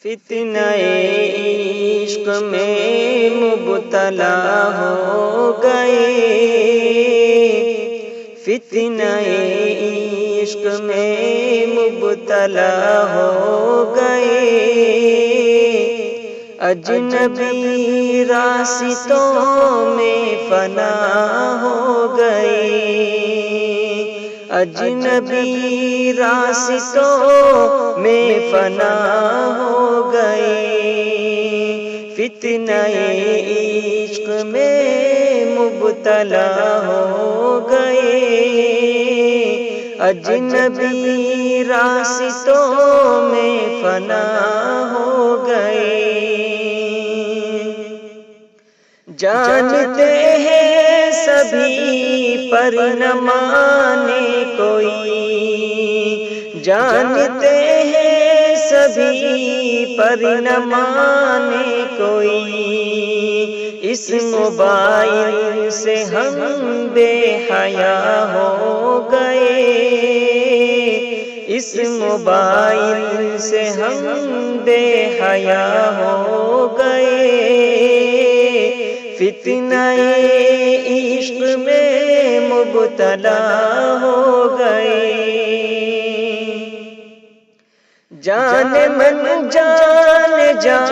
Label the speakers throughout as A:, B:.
A: فتنہ عشق میں مبتلا ہو گئے، فتنہ عشق میں مبتلا ہو گئے، اجنبی راستوں میں فنا ہو گئے، اجنبی راستوں میں فنا ہو گئے، فتنہ عشق میں مبتلا ہو گئے، اجنبی راستوں میں فنا ہو گئے۔ جانتے ہیں سبھی پر نہ مانے کوئی، جانتے ہیں سبھی پر نہ مانے کوئی، اس موبائل سے ہم بے حیا ہو گئے، اس موبائل سے ہم بے حیا ہو گئے، فتنہ عشق میں مبتلا ہو گئے، جان من جان جان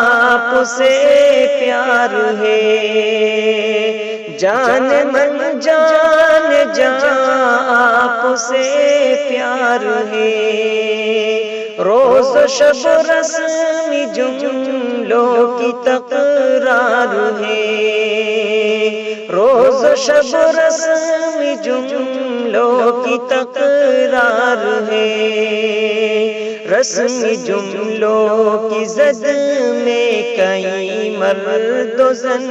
A: آپ سے پیار ہے، جان من جان جان آپ سے پیار ہے، روز و شب رسم جملوں کی تکرار ہے، روز و شب رسم جملوں کی تکرار ہے، رسم جملوں کی زد میں کئی مرد و زن،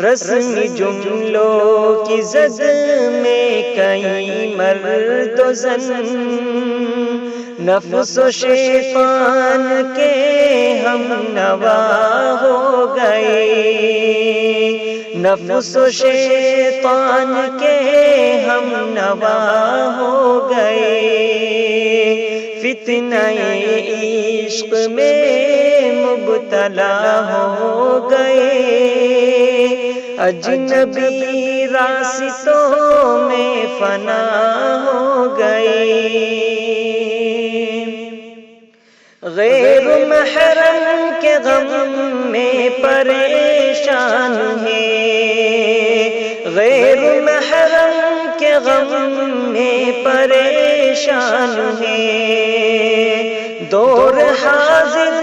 A: رسم جملوں کی زد میں کئی مرد و زن، نفس و شیطان کے ہم نوا ہو گئے، نفس و شیطان کے ہم نوا ہو گئے، فتنہ عشق میں مبتلا ہو گئے، اجنبی راستوں میں فنا ہو گئے، غیر محرم کے غم میں پریشان ہے، غیر محرم کے غم میں پریشان ہے، دور حاضر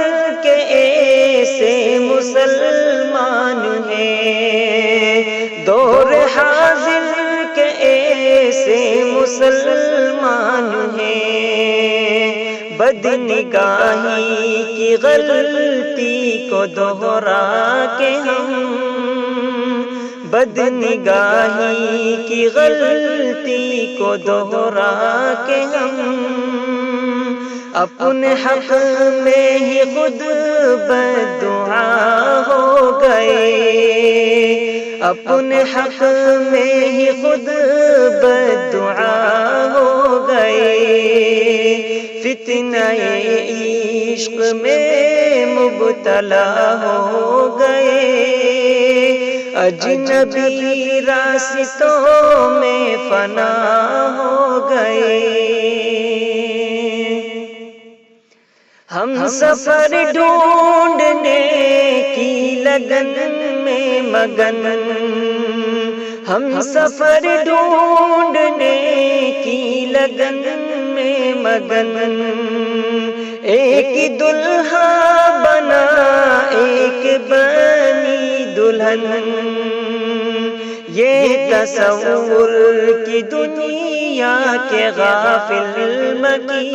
A: کے ایسے مسلمان ہیں، دور حاضر کے ایسے مسلمان ہیں، بدنگاہی کی غلطی کو دوہرا کے ہم، بدنگاہی کی غلطی کو دوہرا کے ہم، اپنے حق میں ہی خود بددعا ہو گئے، اپنے حق میں ہی خود بددعا ہو گئے، فتنہ عشق میں مبتلا ہو گئے، اجنبی راستوں میں فنا ہو گئے، ہم سفر ڈھونڈنے کی لگن میں مگن، ہم سفر ڈھونڈنے کی لگن میں مگن، ایک دلہا بنا ایک بنی دلہن، یہ تصور کی دنیا کے غافل مکی،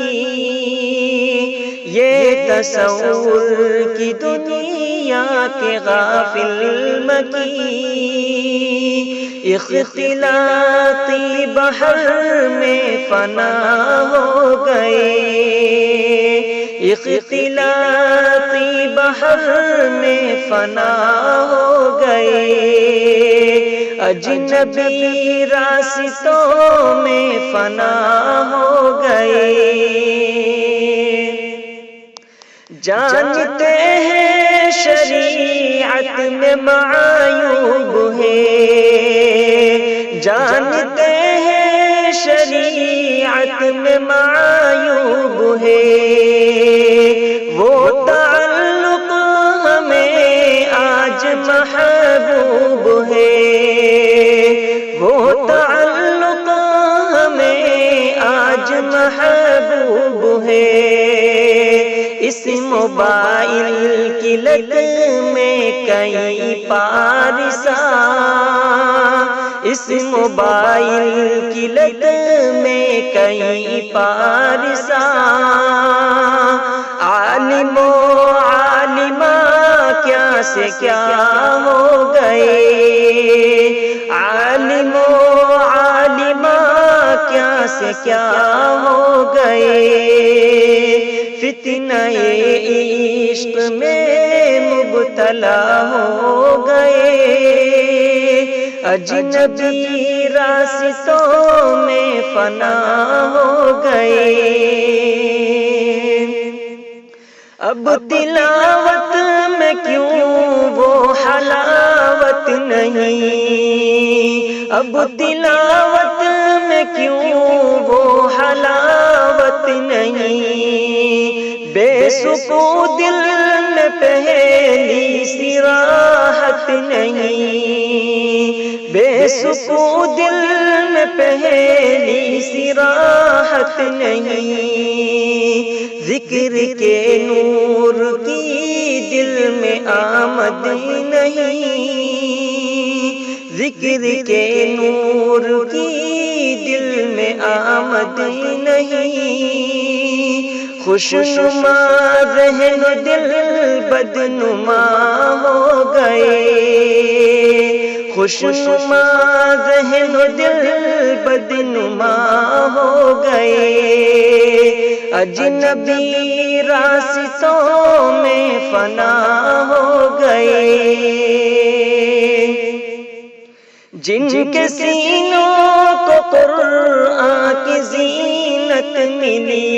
A: یہ تصور کی دنیا کے غافل مکی، اختلاطی بحر میں فنا ہو گئے، اختلاطی بحر میں فنا ہو گئے، اجنبی راستوں میں فنا ہو گئے، جانتے ہیں شریعت میں معیوب ہے، جانتے ہیں شریعت میں معیوب ہے، وہ تعلق ہمیں آج محبوب ہے، وہ تعلق ہمیں آج محبوب ہے۔ اس موبائل کی لت میں کئی پارسا، اس موبائل کی لت میں کئی پارسا، عالم و عالمہ کیا سے کیا ہو گئے، عالم و عالمہ کیا سے کیا ہو گئے، فتنہ عشق میں مبتلا ہو گئے، اجنبی راستوں میں فنا ہو گئے۔ اب تلاوت میں کیوں وہ حلاوت نہیں، اب تلاوت میں کیوں وہ حلاوت نہیں، بے سکون دل میں پہلی سی راحت نہیں، بے سکون دل میں پہلی سی راحت نہیں، ذکر کے نور کی دل میں آمد نہیں، ذکر کے نور کی دل میں آمد نہیں، خوشنما ذہن و دل بدنما ہو گئے، خوشنما ذہن و دل بدنما ہو گئے، اجنبی راستوں میں فنا ہو گئے، جن کے سینوں کو قرآن کی زینت ملی،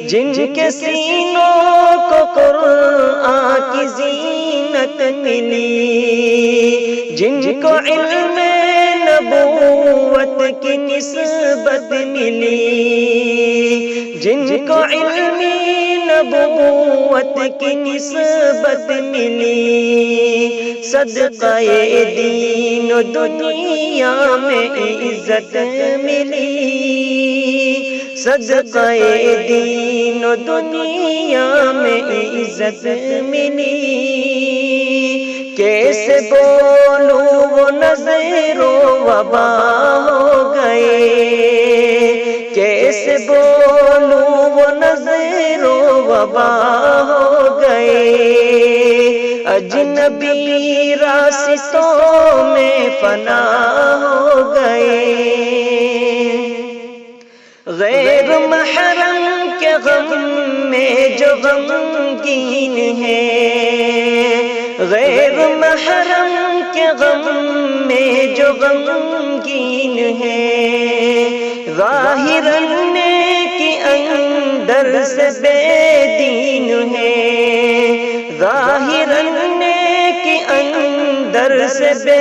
A: جن کے سینوں کو قرآن کی زینت ملی، جن کو علم نبوت کی نسبت ملی، جن کو علم نبوت کی نسبت ملی، صدقہ دین و دنیا میں عزت ملی، صدقہ دین و دنیا میں عزت ملی، کیسے بولوں وہ نظر و وبا ہو گئے، کیسے بولوں وہ نظر و وبا ہو گئے، اجنبی راستوں میں فنا ہو گئے، غیر محرم کے غم میں جو غمگین ہے، غیر محرم کے غم میں جو غمگین ہے، ظاہراً نیکی اندر سے بے دین ہے، ظاہراً نیکی اندر سے بے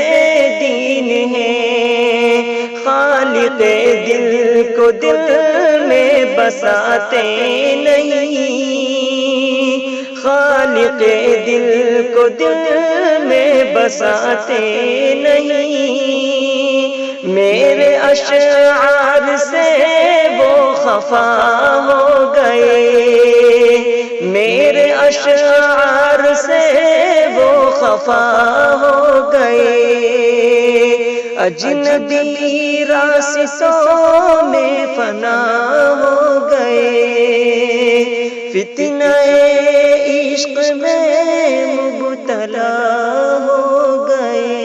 A: دین ہے، خالق دل کو دل میں بساتے نہیں، خالق دل کو دل میں بساتے نہیں، میرے اشعار سے وہ خفا ہو گئے، میرے اشعار سے وہ خفا ہو گئے، اجنبی راستوں میں فنا ہو گئے، فتنہ عشق میں مبتلا ہو گئے،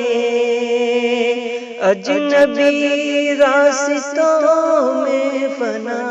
A: اجنبی راستوں میں فنا